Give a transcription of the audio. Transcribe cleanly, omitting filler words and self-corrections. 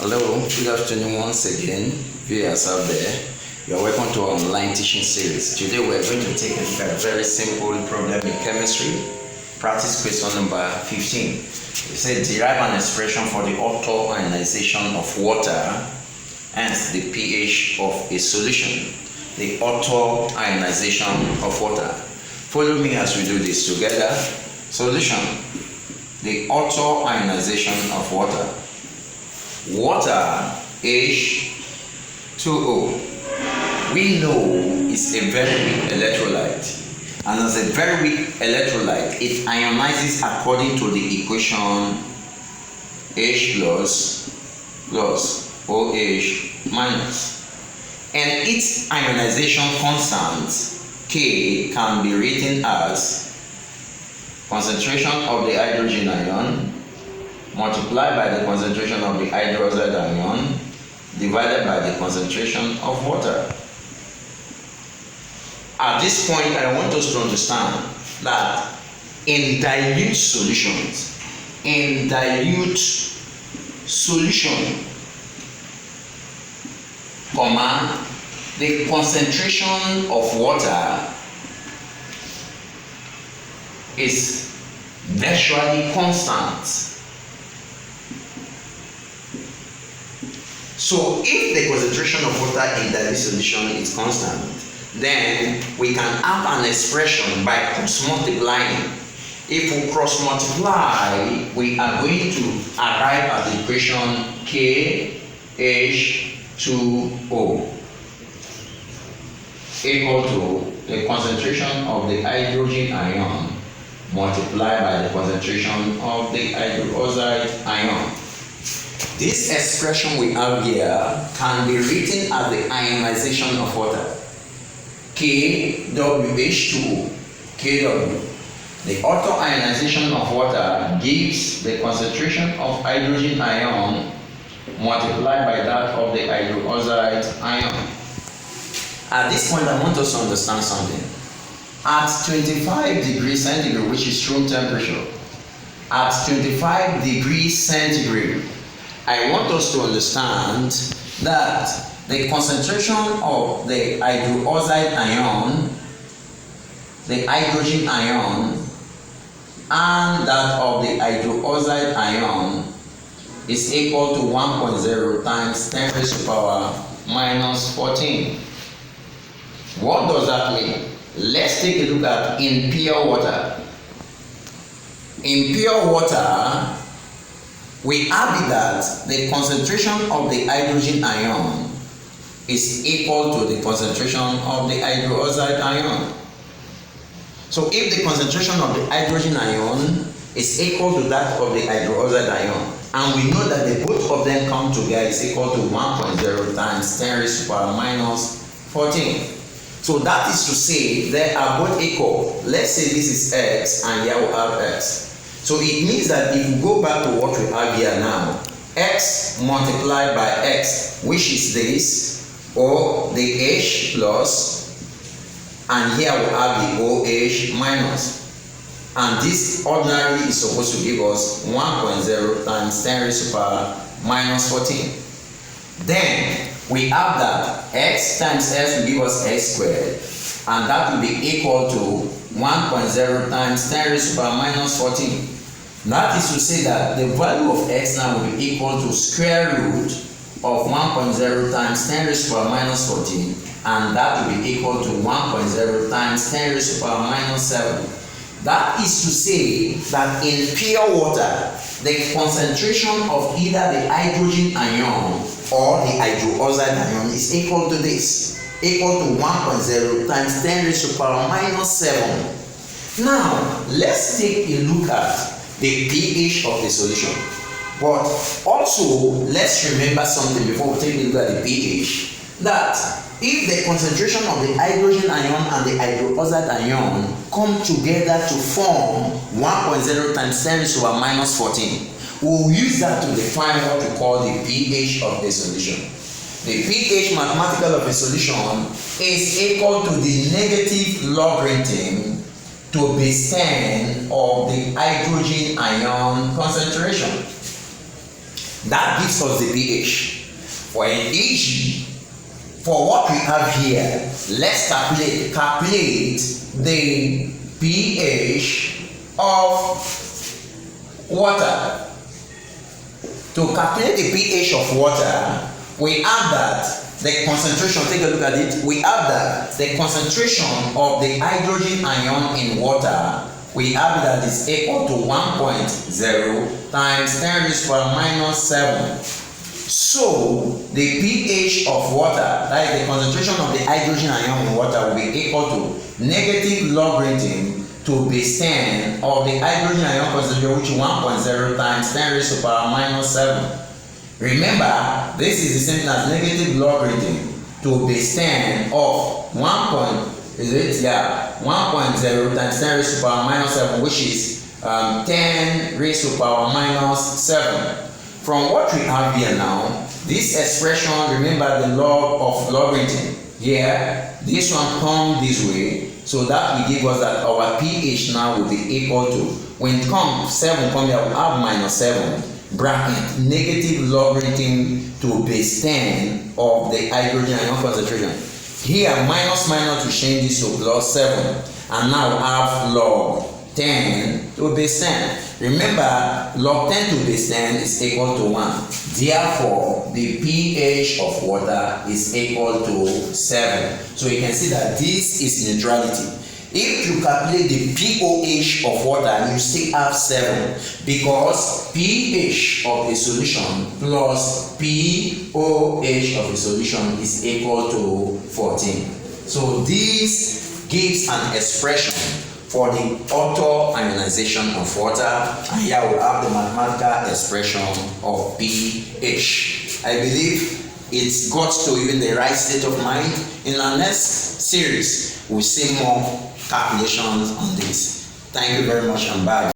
Hello, good afternoon once again, viewers out there. You are welcome to our online teaching series. Today we are going to take a very simple problem in chemistry. Practice question number 15. It said derive an expression for the auto ionization of water, hence the pH of a solution. The auto ionization of water. Follow me as we do this together. Solution: the auto ionization of water. Water H2O, we know, is a very weak electrolyte, and as a very weak electrolyte, it ionizes according to the equation H plus OH minus, and its ionization constant K can be written as concentration of the hydrogen ion multiplied by the concentration of the hydroxide ion divided by the concentration of water. At this point, I want us to understand that in dilute solutions, the concentration of water is virtually constant. So if the concentration of water in dilute solution is constant, then we can have an expression by cross multiplying. If we cross multiply, we are going to arrive at the equation KH2O equal to the concentration of the hydrogen ion multiplied by the concentration of the hydroxide ion. This expression we have here can be written as the ionization of water. KWH2O, KW. The auto ionization of water gives the concentration of hydrogen ion multiplied by that of the hydroxide ion. At this point, I want us to understand something. At 25 degrees centigrade, which is room temperature, at 25 degrees centigrade, I want us to understand that the concentration of the hydroxide ion, the hydrogen ion, and that of the hydroxide ion is equal to 1.0 times 10 raised to power minus 14. What does that mean? Let's take a look at in pure water. In pure water, we have it that the concentration of the hydrogen ion is equal to the concentration of the hydroxide ion. So if the concentration of the hydrogen ion is equal to that of the hydroxide ion, and we know that the both of them come together is equal to 1.0 times 10 raised to power minus 14. So that is to say they are both equal. Let's say this is x and here we have x. So it means that if we go back to what we have here now, x multiplied by x, which is this, or the H plus, and here we have the OH minus. And this ordinarily is supposed to give us 1.0 times 10 raised to power minus 14. Then we have that x times x will give us x squared, and that will be equal to 1.0 times 10 raised to power minus 14. That is to say that the value of x now will be equal to square root of 1.0 times 10 raised to power minus 14, and that will be equal to 1.0 times 10 raised to power minus 7. That is to say that in pure water, the concentration of either the hydrogen ion or the hydroxide ion is equal to this, equal to 1.0 times 10 raised to power minus 7. Now, let's take a look at the pH of the solution. But also, let's remember something before we take a look at the pH, that if the concentration of the hydrogen ion and the hydroxide ion come together to form 1.0 times 10 raised to power minus 14, we'll use that to define what we call the pH of the solution. The pH mathematical of a solution is equal to the negative logarithm to base 10 of the hydrogen ion concentration. That gives us the pH. For an Ag, for what we have here, let's calculate the pH of water. To calculate the pH of water, we have that the concentration, take a look at it, we have that the concentration of the hydrogen ion in water, we have that is equal to 1.0 times 10 raised to the power minus 7. So the pH of water, that is the concentration of the hydrogen ion in water, will be equal to negative logarithm to base 10 of the hydrogen ion concentration, which is 1.0 times 10 raised to the power minus 7. Remember, this is the same as negative logarithm to base 10 of 1.0 times 10 raised to the power minus 7, which is 10 raised to the power minus 7. From what we have here now, this expression, remember the log of logarithm. Here, this one comes this way, so that will give us that our pH now will be equal to, when it comes 7 come here, we'll have minus 7 bracket negative logarithm to base 10 of the hydrogen ion concentration. Here minus to change this to plus 7, and now we have log 10 to base 10. Remember, log 10 to base 10 is equal to 1. Therefore, the pH of water is equal to 7. So you can see that this is neutrality. If you calculate the pOH of water, you still have 7, because pH of a solution plus pOH of a solution is equal to 14. So this gives an expression for the auto-ionization of water, and here we have the mathematical expression of pH. I believe it's got to you in the right state of mind. In our next series, we'll see more calculations on this. Thank you very much, and bye.